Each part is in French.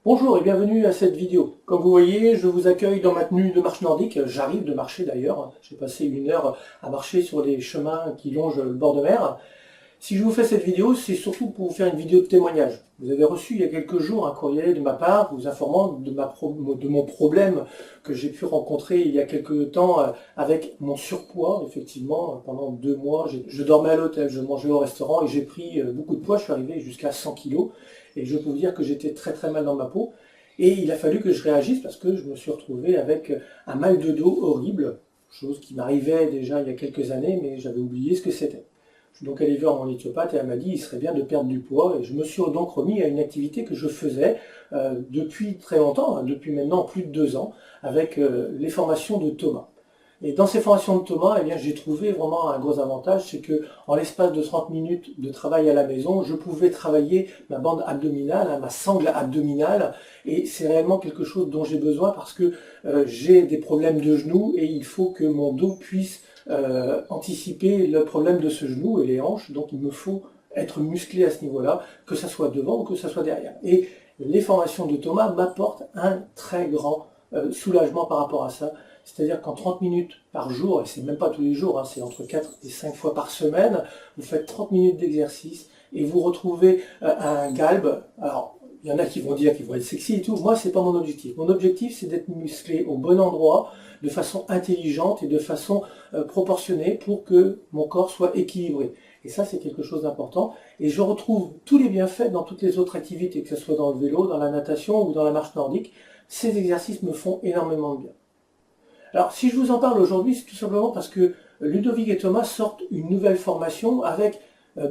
Bonjour et bienvenue à cette vidéo. Comme vous voyez, je vous accueille dans ma tenue de marche nordique. J'arrive de marcher d'ailleurs. J'ai passé 1 heure à marcher sur des chemins qui longent le bord de mer. Si je vous fais cette vidéo, c'est surtout pour vous faire une vidéo de témoignage. Vous avez reçu il y a quelques jours un courrier de ma part vous informant de mon problème que j'ai pu rencontrer il y a quelques temps avec mon surpoids. Effectivement, pendant 2 mois, je dormais à l'hôtel, je mangeais au restaurant et j'ai pris beaucoup de poids. Je suis arrivé jusqu'à 100 kg et je peux vous dire que j'étais très très mal dans ma peau. Et il a fallu que je réagisse parce que je me suis retrouvé avec un mal de dos horrible, chose qui m'arrivait déjà il y a quelques années, mais j'avais oublié ce que c'était. Je suis donc allé voir mon éthiopathe et elle m'a dit qu'il serait bien de perdre du poids. Et je me suis donc remis à une activité que je faisais depuis très longtemps, hein, depuis maintenant plus de 2 ans, avec les formations de Thomas. Et dans ces formations de Thomas, eh bien, j'ai trouvé vraiment un gros avantage, c'est que en l'espace de 30 minutes de travail à la maison, je pouvais travailler ma bande abdominale, hein, ma sangle abdominale, et c'est réellement quelque chose dont j'ai besoin parce que j'ai des problèmes de genoux et il faut que mon dos puisse anticiper le problème de ce genou et les hanches, donc il me faut être musclé à ce niveau-là, que ça soit devant ou que ça soit derrière. Et les formations de Thomas m'apportent un très grand soulagement par rapport à ça. C'est-à-dire qu'en 30 minutes par jour, et c'est même pas tous les jours, hein, c'est entre 4 et 5 fois par semaine, vous faites 30 minutes d'exercice et vous retrouvez un galbe. Alors, il y en a qui vont dire qu'ils vont être sexy et tout. Moi, c'est pas mon objectif. Mon objectif, c'est d'être musclé au bon endroit, de façon intelligente et de façon proportionnée pour que mon corps soit équilibré. Et ça, c'est quelque chose d'important. Et je retrouve tous les bienfaits dans toutes les autres activités, que ce soit dans le vélo, dans la natation ou dans la marche nordique. Ces exercices me font énormément de bien. Alors, si je vous en parle aujourd'hui, c'est tout simplement parce que Ludovic et Thomas sortent une nouvelle formation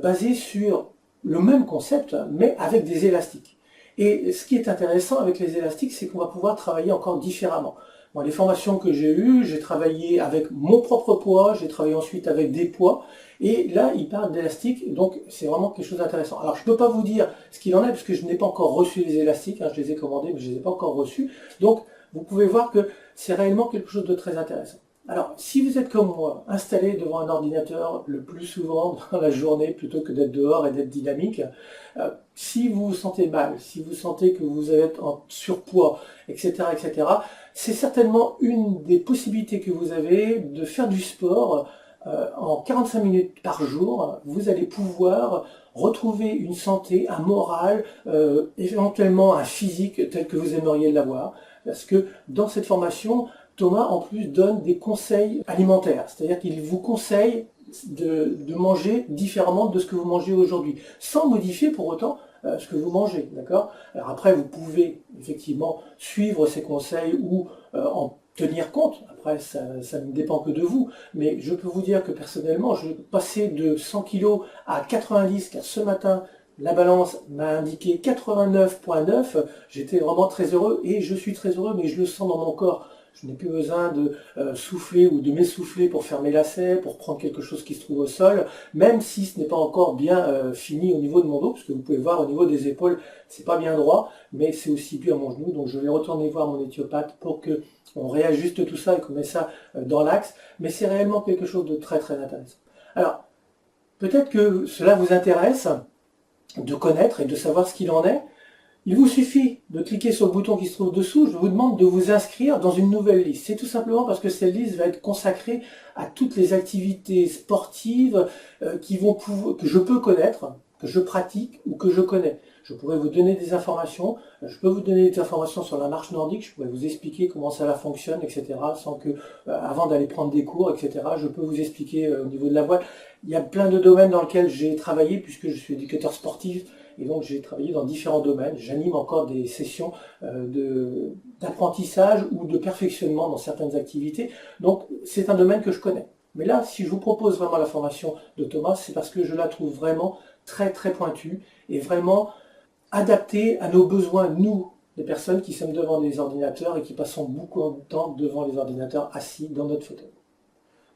basée sur le même concept, mais avec des élastiques. Et ce qui est intéressant avec les élastiques, c'est qu'on va pouvoir travailler encore différemment. Dans les formations que j'ai eues, j'ai travaillé avec mon propre poids, j'ai travaillé ensuite avec des poids, et là, ils parlent d'élastiques, donc c'est vraiment quelque chose d'intéressant. Alors, je ne peux pas vous dire ce qu'il en est, parce que je n'ai pas encore reçu les élastiques, hein, je les ai commandés, mais je ne les ai pas encore reçus. Donc, vous pouvez voir que c'est réellement quelque chose de très intéressant. Alors, si vous êtes comme moi, installé devant un ordinateur le plus souvent dans la journée, plutôt que d'être dehors et d'être dynamique, si vous vous sentez mal, si vous sentez que vous êtes en surpoids, etc., c'est certainement une des possibilités que vous avez de faire du sport en 45 minutes par jour. Vous allez pouvoir retrouver une santé, un moral, éventuellement un physique tel que vous aimeriez l'avoir. Parce que dans cette formation, Thomas en plus donne des conseils alimentaires. C'est-à-dire qu'il vous conseille de manger différemment de ce que vous mangez aujourd'hui, sans modifier pour autant ce que vous mangez, d'accord? Alors après, vous pouvez effectivement suivre ces conseils ou en tenir compte. Après, ça ne dépend que de vous. Mais je peux vous dire que personnellement, je passais de 100 kg à 90, car ce matin, la balance m'a indiqué 89,9. J'étais vraiment très heureux et je suis très heureux, mais je le sens dans mon corps. Je n'ai plus besoin de souffler ou de m'essouffler pour faire mes lacets, pour prendre quelque chose qui se trouve au sol, même si ce n'est pas encore bien fini au niveau de mon dos, parce que vous pouvez voir au niveau des épaules, c'est pas bien droit, mais c'est aussi dû à mon genou. Donc je vais retourner voir mon éthiopathe pour que on réajuste tout ça et qu'on met ça dans l'axe. Mais c'est réellement quelque chose de très très intéressant. Alors, peut-être que cela vous intéresse de connaître et de savoir ce qu'il en est. Il vous suffit de cliquer sur le bouton qui se trouve dessous. Je vous demande de vous inscrire dans une nouvelle liste. C'est tout simplement parce que cette liste va être consacrée à toutes les activités sportives que je peux connaître, que je pratique ou que je connais. Je pourrais vous donner des informations. Je peux vous donner des informations sur la marche nordique. Je pourrais vous expliquer comment ça fonctionne, etc. Sans que, avant d'aller prendre des cours, etc. Je peux vous expliquer au niveau de la voile. Il y a plein de domaines dans lesquels j'ai travaillé puisque je suis éducateur sportif. Et donc j'ai travaillé dans différents domaines. J'anime encore des sessions d'apprentissage ou de perfectionnement dans certaines activités. Donc c'est un domaine que je connais. Mais là, si je vous propose vraiment la formation de Thomas, c'est parce que je la trouve vraiment très très pointue et vraiment adaptée à nos besoins, nous, les personnes qui sommes devant des ordinateurs et qui passons beaucoup de temps devant les ordinateurs assis dans notre fauteuil.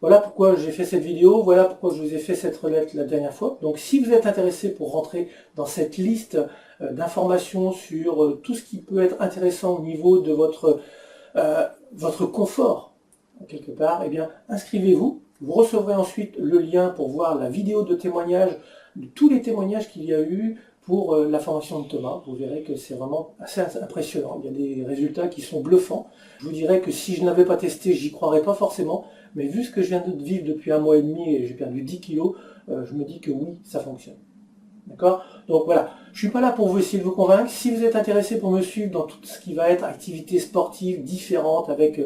Voilà pourquoi j'ai fait cette vidéo, voilà pourquoi je vous ai fait cette relette la dernière fois. Donc si vous êtes intéressé pour rentrer dans cette liste d'informations sur tout ce qui peut être intéressant au niveau de votre confort, quelque part, eh bien inscrivez-vous. Vous recevrez ensuite le lien pour voir la vidéo de témoignage, de tous les témoignages qu'il y a eu, pour la formation de Thomas. Vous verrez que c'est vraiment assez impressionnant. Il y a des résultats qui sont bluffants. Je vous dirais que si je ne l'avais pas testé, j'y croirais pas forcément. Mais vu ce que je viens de vivre depuis 1 mois et demi et j'ai perdu 10 kilos, je me dis que oui, ça fonctionne. D'accord? Donc voilà, je suis pas là pour vous essayer de vous convaincre. Si vous êtes intéressé pour me suivre dans tout ce qui va être activités sportives différentes avec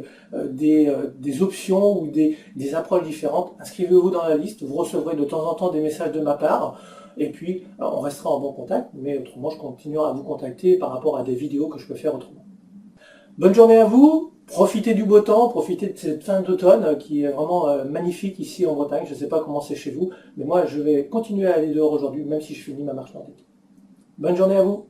des options ou des approches différentes, inscrivez-vous dans la liste. Vous recevrez de temps en temps des messages de ma part. Et puis, on restera en bon contact. Mais autrement, je continuerai à vous contacter par rapport à des vidéos que je peux faire autrement. Bonne journée à vous. Profitez du beau temps, profitez de cette fin d'automne qui est vraiment magnifique ici en Bretagne. Je ne sais pas comment c'est chez vous, mais moi je vais continuer à aller dehors aujourd'hui, même si je finis ma marche nordique. Bonne journée à vous.